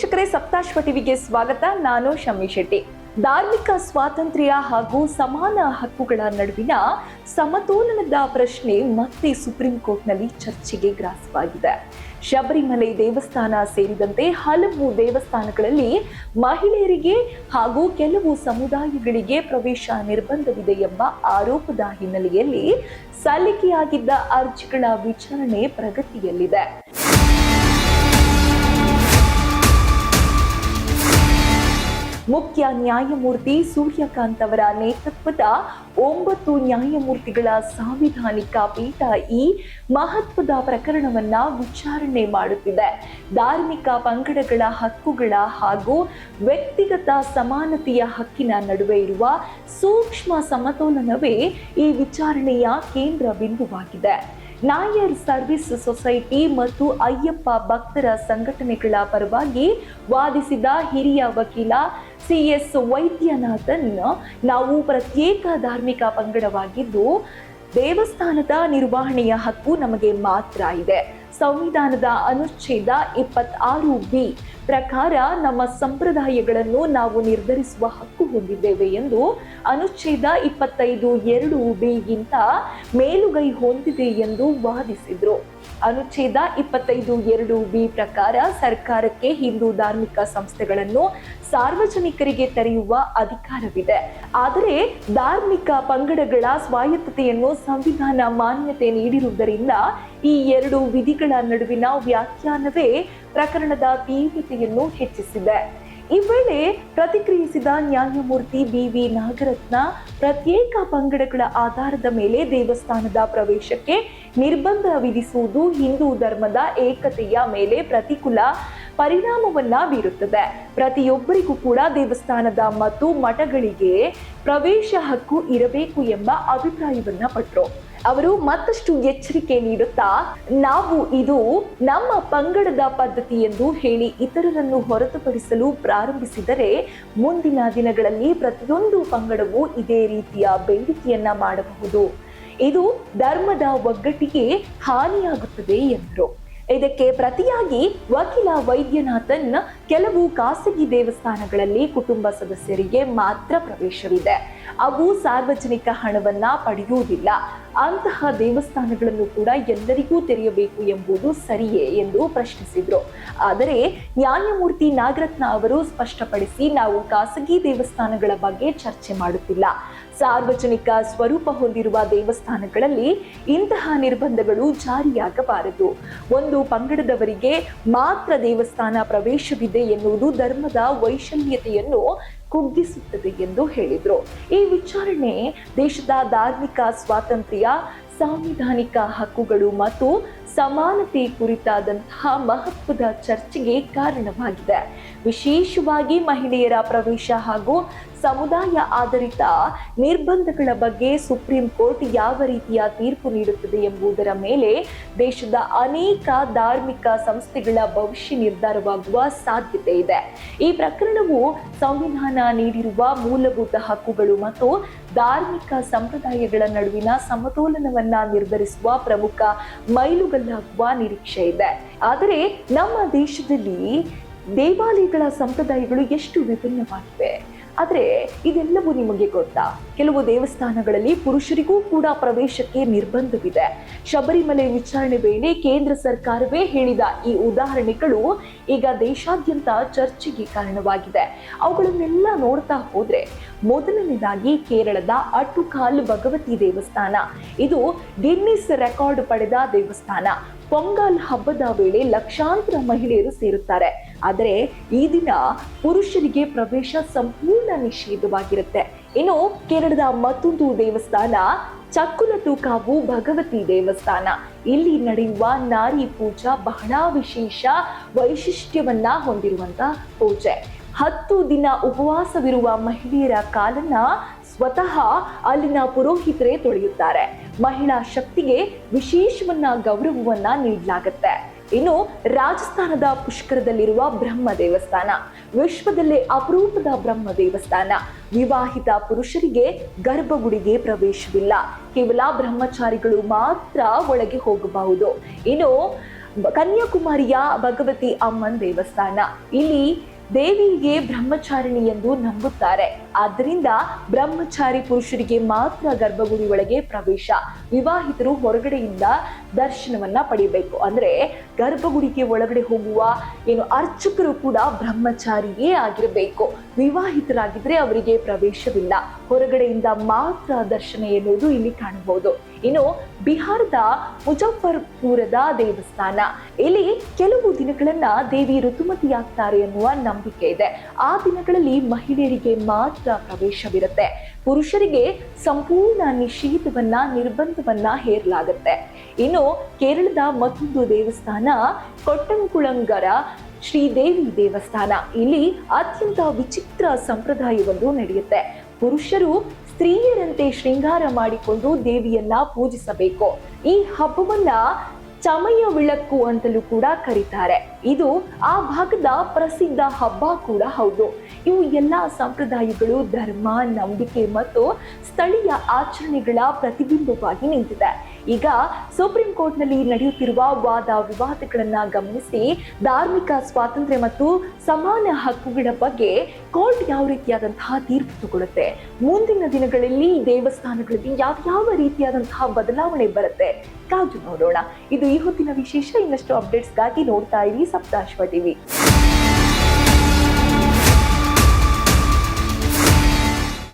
ವೀಕ್ಷಕರೇ, ಸಪ್ತಾಶ್ವ ಟಿವಿಗೆ ಸ್ವಾಗತ. ನಾನು ಶಮ್ಮಿ ಶೆಟ್ಟಿ. ಧಾರ್ಮಿಕ ಸ್ವಾತಂತ್ರ್ಯ ಹಾಗೂ ಸಮಾನ ಹಕ್ಕುಗಳ ನಡುವಿನ ಸಮತೋಲನದ ಪ್ರಶ್ನೆ ಮತ್ತೆ ಸುಪ್ರೀಂ ಕೋರ್ಟ್ನಲ್ಲಿ ಚರ್ಚೆಗೆ ಗ್ರಾಸವಾಗಿದೆ. ಶಬರಿಮಲೆ ದೇವಸ್ಥಾನ ಸೇರಿದಂತೆ ಹಲವು ದೇವಸ್ಥಾನಗಳಲ್ಲಿ ಮಹಿಳೆಯರಿಗೆ ಹಾಗೂ ಕೆಲವು ಸಮುದಾಯಗಳಿಗೆ ಪ್ರವೇಶ ನಿರ್ಬಂಧವಿದೆ ಎಂಬ ಆರೋಪದ ಹಿನ್ನೆಲೆಯಲ್ಲಿ ಸಲ್ಲಿಕೆಯಾಗಿದ್ದ ಅರ್ಜಿಗಳ ವಿಚಾರಣೆ ಪ್ರಗತಿಯಲ್ಲಿದೆ. ಮುಖ್ಯ ನ್ಯಾಯಮೂರ್ತಿ ಸೂರ್ಯಕಾಂತ್ ಅವರ ನೇತೃತ್ವದ 9 ನ್ಯಾಯಮೂರ್ತಿಗಳ ಸಾಂವಿಧಾನಿಕ ಪೀಠ ಈ ಮಹತ್ವದ ಪ್ರಕರಣವನ್ನ ವಿಚಾರಣೆ ಮಾಡುತ್ತಿದೆ. ಧಾರ್ಮಿಕ ಪಂಗಡಗಳ ಹಕ್ಕುಗಳ ಹಾಗೂ ವ್ಯಕ್ತಿಗತ ಸಮಾನತೆಯ ಹಕ್ಕಿನ ನಡುವೆ ಇರುವ ಸೂಕ್ಷ್ಮ ಸಮತೋಲನವೇ ಈ ವಿಚಾರಣೆಯ ಕೇಂದ್ರ ಬಿಂದುವಾಗಿದೆ. ನಾಯರ್ ಸರ್ವಿಸ್ ಸೊಸೈಟಿ ಮತ್ತು ಅಯ್ಯಪ್ಪ ಭಕ್ತರ ಸಂಘಟನೆಗಳ ಪರವಾಗಿ ವಾದಿಸಿದ ಹಿರಿಯ ವಕೀಲ CS ವೈದ್ಯನಾಥನ್, ನಾವು ಪ್ರತ್ಯೇಕ ಧಾರ್ಮಿಕ ಪಂಗಡವಾಗಿದ್ದು ದೇವಸ್ಥಾನದ ನಿರ್ವಹಣೆಯ ಹಕ್ಕು ನಮಗೆ ಮಾತ್ರ ಇದೆ. ಸಂವಿಧಾನದ ಅನುಚ್ಛೇದ 26B ಪ್ರಕಾರ ನಮ್ಮ ಸಂಪ್ರದಾಯಗಳನ್ನು ನಾವು ನಿರ್ಧರಿಸುವ ಹಕ್ಕು ಹೊಂದಿದ್ದೇವೆ ಎಂದು ಅನುಚ್ಛೇದ 25(2)B ಮೇಲುಗೈ ಹೊಂದಿದೆ ಎಂದು ವಾದಿಸಿದ್ರು. ಅನುಚ್ಛೇದ 25(2)B ಪ್ರಕಾರ ಸರ್ಕಾರಕ್ಕೆ ಹಿಂದೂ ಧಾರ್ಮಿಕ ಸಂಸ್ಥೆಗಳನ್ನು ಸಾರ್ವಜನಿಕರಿಗೆ ತೆರೆಯುವ ಅಧಿಕಾರವಿದೆ. ಆದರೆ ಧಾರ್ಮಿಕ ಪಂಗಡಗಳ ಸ್ವಾಯತ್ತತೆಯನ್ನು ಸಂವಿಧಾನ ಮಾನ್ಯತೆ ನೀಡಿರುವುದರಿಂದ ಈ ಎರಡು ವಿಧಿಗಳ ನಡುವಿನ ವ್ಯಾಖ್ಯಾನವೇ ಪ್ರಕರಣದ ತೀವ್ರತೆಯನ್ನು ಹೆಚ್ಚಿಸಿದೆ. ಈ ವೇಳೆ ಪ್ರತಿಕ್ರಿಯಿಸಿದ ನ್ಯಾಯಮೂರ್ತಿ BV ನಾಗರತ್ನ, ಪ್ರತ್ಯೇಕ ಪಂಗಡಗಳ ಆಧಾರದ ಮೇಲೆ ದೇವಸ್ಥಾನದ ಪ್ರವೇಶಕ್ಕೆ ನಿರ್ಬಂಧ ವಿಧಿಸುವುದು ಹಿಂದೂ ಧರ್ಮದ ಏಕತೆಯ ಮೇಲೆ ಪ್ರತಿಕೂಲ ಪರಿಣಾಮವನ್ನ ಬೀರುತ್ತದೆ. ಪ್ರತಿಯೊಬ್ಬರಿಗೂ ಕೂಡ ದೇವಸ್ಥಾನದ ಮತ್ತು ಮಠಗಳಿಗೆ ಪ್ರವೇಶ ಹಕ್ಕು ಇರಬೇಕು ಎಂಬ ಅಭಿಪ್ರಾಯವನ್ನ ಪಟ್ಟರು. ಅವರು ಮತ್ತಷ್ಟು ಎಚ್ಚರಿಕೆ ನೀಡುತ್ತಾ, ನಾವು ಇದು ನಮ್ಮ ಪಂಗಡದ ಪದ್ಧತಿ ಎಂದು ಹೇಳಿ ಇತರರನ್ನು ಹೊರತುಪಡಿಸಲು ಪ್ರಾರಂಭಿಸಿದರೆ ಮುಂದಿನ ದಿನಗಳಲ್ಲಿ ಪ್ರತಿಯೊಂದು ಪಂಗಡವೂ ಇದೇ ರೀತಿಯ ಬೇಡಿಕೆಯನ್ನ ಮಾಡಬಹುದು. ಇದು ಧರ್ಮದ ಒಗ್ಗಟ್ಟಿಗೆ ಹಾನಿಯಾಗುತ್ತದೆ ಎಂದರು. ಇದಕ್ಕೆ ಪ್ರತಿಯಾಗಿ ವಕೀಲ ವೈದ್ಯನಾಥನ್, ಕೆಲವು ಖಾಸಗಿ ದೇವಸ್ಥಾನಗಳಲ್ಲಿ ಕುಟುಂಬ ಸದಸ್ಯರಿಗೆ ಮಾತ್ರ ಪ್ರವೇಶವಿದೆ, ಅವು ಸಾರ್ವಜನಿಕ ಹಣವನ್ನ ಪಡೆಯುವುದಿಲ್ಲ. ಅಂತಹ ದೇವಸ್ಥಾನಗಳನ್ನು ಕೂಡ ಎಲ್ಲರಿಗೂ ತೆರೆಯಬೇಕು ಎಂಬುದು ಸರಿಯೇ ಎಂದು ಪ್ರಶ್ನಿಸಿದ್ರು. ಆದರೆ ನ್ಯಾಯಮೂರ್ತಿ ನಾಗರತ್ನ ಅವರು ಸ್ಪಷ್ಟಪಡಿಸಿ, ನಾವು ಖಾಸಗಿ ದೇವಸ್ಥಾನಗಳ ಬಗ್ಗೆ ಚರ್ಚೆ ಮಾಡುತ್ತಿಲ್ಲ. ಸಾರ್ವಜನಿಕ ಸ್ವರೂಪ ಹೊಂದಿರುವ ದೇವಸ್ಥಾನಗಳಲ್ಲಿ ಇಂತಹ ನಿರ್ಬಂಧಗಳು ಜಾರಿಯಾಗಬಾರದು. ಒಂದು ಪಂಗಡದವರಿಗೆ ಮಾತ್ರ ದೇವಸ್ಥಾನ ಪ್ರವೇಶವಿದೆ ಎನ್ನುವುದು ಧರ್ಮದ ವೈಶಲ್ಯತೆಯನ್ನು ಕುಗ್ಗಿಸುತ್ತದೆ ಎಂದು ಹೇಳಿದರು. ಈ ವಿಚಾರಣೆ ದೇಶದ ಧಾರ್ಮಿಕ ಸ್ವಾತಂತ್ರ್ಯ, ಸಾಂವಿಧಾನಿಕ ಹಕ್ಕುಗಳು ಮತ್ತು ಸಮಾನತೆ ಕುರಿತಾದಂತಹ ಮಹತ್ವದ ಚರ್ಚೆಗೆ ಕಾರಣವಾಗಿದೆ. ವಿಶೇಷವಾಗಿ ಮಹಿಳೆಯರ ಪ್ರವೇಶ ಹಾಗೂ ಸಮುದಾಯ ಆಧಾರಿತ ನಿರ್ಬಂಧಗಳ ಬಗ್ಗೆ ಸುಪ್ರೀಂ ಕೋರ್ಟ್ ಯಾವ ರೀತಿಯ ತೀರ್ಪು ನೀಡುತ್ತದೆ ಎಂಬುದರ ಮೇಲೆ ದೇಶದ ಅನೇಕ ಧಾರ್ಮಿಕ ಸಂಸ್ಥೆಗಳ ಭವಿಷ್ಯ ನಿರ್ಧಾರವಾಗುವ ಸಾಧ್ಯತೆ ಇದೆ. ಈ ಪ್ರಕರಣವು ಸಂವಿಧಾನ ನೀಡಿರುವ ಮೂಲಭೂತ ಹಕ್ಕುಗಳು ಮತ್ತು ಧಾರ್ಮಿಕ ಸಂಪ್ರದಾಯಗಳ ನಡುವಿನ ಸಮತೋಲನವನ್ನ ನಿರ್ಧರಿಸುವ ಪ್ರಮುಖ ಮೈಲುಗಲ್ಲಾಗುವ ನಿರೀಕ್ಷೆ ಇದೆ. ಆದರೆ ನಮ್ಮ ದೇಶದಲ್ಲಿ ದೇವಾಲಯಗಳ ಸಂಪ್ರದಾಯಗಳು ಎಷ್ಟು ವಿಭಿನ್ನವಾಗಿವೆ. ಆದರೆ ಇದೆಲ್ಲವೂ ನಿಮಗೆ ಗೊತ್ತಾ? ಕೆಲವು ದೇವಸ್ಥಾನಗಳಲ್ಲಿ ಪುರುಷರಿಗೂ ಕೂಡ ಪ್ರವೇಶಕ್ಕೆ ನಿರ್ಬಂಧವಿದೆ. ಶಬರಿಮಲೆ ವಿಚಾರಣೆ ವೇಳೆ ಕೇಂದ್ರ ಸರ್ಕಾರವೇ ಹೇಳಿದ ಈ ಉದಾಹರಣೆಗಳು ಈಗ ದೇಶಾದ್ಯಂತ ಚರ್ಚೆಗೆ ಕಾರಣವಾಗಿದೆ. ಅವುಗಳನ್ನೆಲ್ಲ ನೋಡ್ತಾ ಹೋದ್ರೆ, ಮೊದಲನೇದಾಗಿ ಕೇರಳದ ಅಟ್ಟುಕಾಲ್ ಭಗವತಿ ದೇವಸ್ಥಾನ. ಇದು ಗಿನ್ನಿಸ್ ರೆಕಾರ್ಡ್ ಪಡೆದ ದೇವಸ್ಥಾನ. ಪೊಂಗಲ್ ಹಬ್ಬದ ವೇಳೆ ಲಕ್ಷಾಂತರ ಮಹಿಳೆಯರು ಸೇರುತ್ತಾರೆ. ಆದರೆ ಈ ದಿನ ಪುರುಷರಿಗೆ ಪ್ರವೇಶ ಸಂಪೂರ್ಣ ನಿಷೇಧವಾಗಿರುತ್ತೆ. ಇನ್ನು ಕೇರಳದ ಮತ್ತೊಂದು ದೇವಸ್ಥಾನ ಚಕ್ಕುಲತೂಕಾವು ಭಗವತಿ ದೇವಸ್ಥಾನ. ಇಲ್ಲಿ ನಡೆಯುವ ನಾರಿ ಪೂಜಾ ಬಹಳ ವಿಶೇಷ ವೈಶಿಷ್ಟ್ಯವನ್ನ ಹೊಂದಿರುವಂತ ಪೂಜೆ. 10 ದಿನ ಉಪವಾಸವಿರುವ ಮಹಿಳೆಯರ ಕಾಲನ್ನ ಸ್ವತಃ ಅಲ್ಲಿನ ಪುರೋಹಿತರೇ ತೊಳೆಯುತ್ತಾರೆ. ಮಹಿಳಾ ಶಕ್ತಿಗೆ ವಿಶೇಷವನ್ನ ಗೌರವವನ್ನ ನೀಡಲಾಗುತ್ತೆ. ಇನ್ನು ರಾಜಸ್ಥಾನದ ಪುಷ್ಕರದಲ್ಲಿರುವ ಬ್ರಹ್ಮ ದೇವಸ್ಥಾನ ವಿಶ್ವದಲ್ಲೇ ಅಪರೂಪದ ಬ್ರಹ್ಮ ದೇವಸ್ಥಾನ. ವಿವಾಹಿತ ಪುರುಷರಿಗೆ ಗರ್ಭಗುಡಿಗೆ ಪ್ರವೇಶವಿಲ್ಲ, ಕೇವಲ ಬ್ರಹ್ಮಚಾರಿಗಳು ಮಾತ್ರ ಒಳಗೆ ಹೋಗಬಹುದು. ಇನ್ನು ಕನ್ಯಾಕುಮಾರಿಯ ಭಗವತಿ ಅಮ್ಮನ್ ದೇವಸ್ಥಾನ. ಇಲ್ಲಿ ದೇವಿಗೆ ಬ್ರಹ್ಮಚಾರಿಣಿ ಎಂದು ನಂಬುತ್ತಾರೆ. ಆದ್ದರಿಂದ ಬ್ರಹ್ಮಚಾರಿ ಪುರುಷರಿಗೆ ಮಾತ್ರ ಗರ್ಭಗುಡಿ ಒಳಗೆ ಪ್ರವೇಶ. ವಿವಾಹಿತರು ಹೊರಗಡೆಯಿಂದ ದರ್ಶನವನ್ನ ಪಡೆಯಬೇಕು. ಅಂದ್ರೆ ಗರ್ಭಗುಡಿಗೆ ಒಳಗಡೆ ಹೋಗುವ ಅರ್ಚಕರು ಕೂಡ ಬ್ರಹ್ಮಚಾರಿಯೇ ಆಗಿರಬೇಕು. ವಿವಾಹಿತರಾಗಿದ್ರೆ ಅವರಿಗೆ ಪ್ರವೇಶವಿಲ್ಲ, ಹೊರಗಡೆಯಿಂದ ಮಾತ್ರ ದರ್ಶನ ಎನ್ನುವುದು ಇಲ್ಲಿ ಕಾಣಬಹುದು. ಇನ್ನು ಬಿಹಾರದ ಮುಜಫರ್ಪುರದ ದೇವಸ್ಥಾನ. ಇಲ್ಲಿ ಕೆಲವು ದಿನಗಳನ್ನ ದೇವಿ ಋತುಮತಿಯಾಗ್ತಾರೆ ಎನ್ನುವ ನಂಬಿಕೆ ಇದೆ. ಆ ದಿನಗಳಲ್ಲಿ ಮಹಿಳೆಯರಿಗೆ ಮಾತ್ರ ಪ್ರವೇಶವಿರುತ್ತೆ. ಪುರುಷರಿಗೆ ಸಂಪೂರ್ಣ ನಿಷೇಧವನ್ನ, ನಿರ್ಬಂಧವನ್ನ ಹೇರಲಾಗುತ್ತೆ. ಇನ್ನು ಕೇರಳದ ಮತ್ತೊಂದು ದೇವಸ್ಥಾನ ಕೊಟ್ಟಂಕುಳಂಗರ ಶ್ರೀದೇವಿ ದೇವಸ್ಥಾನ. ಇಲ್ಲಿ ಅತ್ಯಂತ ವಿಚಿತ್ರ ಸಂಪ್ರದಾಯವೊಂದು ನಡೆಯುತ್ತೆ. ಪುರುಷರು ಸ್ತ್ರೀಯರಂತೆ ಶೃಂಗಾರ ಮಾಡಿಕೊಂಡು ದೇವಿಯನ್ನ ಪೂಜಿಸಬೇಕು. ಈ ಹಬ್ಬವನ್ನ ಚಮಯ ವಿಳಕ್ಕು ಅಂತಲೂ ಕೂಡ ಕರೀತಾರೆ. ಇದು ಆ ಭಾಗದ ಪ್ರಸಿದ್ಧ ಹಬ್ಬ ಕೂಡ ಹೌದು. ಇವು ಎಲ್ಲ ಸಂಪ್ರದಾಯಗಳು ಧರ್ಮ, ನಂಬಿಕೆ ಮತ್ತು ಸ್ಥಳೀಯ ಆಚರಣೆಗಳ ಪ್ರತಿಬಿಂಬವಾಗಿ ನಿಂತಿದೆ. ಈಗ ಸುಪ್ರೀಂ ಕೋರ್ಟ್ನಲ್ಲಿ ನಡೆಯುತ್ತಿರುವ ವಾದ ವಿವಾದಗಳನ್ನ ಗಮನಿಸಿ ಧಾರ್ಮಿಕ ಸ್ವಾತಂತ್ರ್ಯ ಮತ್ತು ಸಮಾನ ಹಕ್ಕುಗಳ ಬಗ್ಗೆ ಕೋರ್ಟ್ ಯಾವ ರೀತಿಯಾದಂತಹ ತೀರ್ಪು ತಗೊಳ್ಳುತ್ತೆ, ಮುಂದಿನ ದಿನಗಳಲ್ಲಿ ದೇವಸ್ಥಾನಗಳಲ್ಲಿ ಯಾವ ರೀತಿಯಾದಂತಹ ಬದಲಾವಣೆ ಬರುತ್ತೆ, ಕಾದು ನೋಡೋಣ. ಇದು ಈ ಹೊತ್ತಿನ ವಿಶೇಷ. ಇನ್ನಷ್ಟು ಅಪ್ಡೇಟ್ಸ್ಗಾಗಿ ನೋಡ್ತಾ ಇರಿ ಸಪ್ತಾಶ್ವ ಟಿವಿ.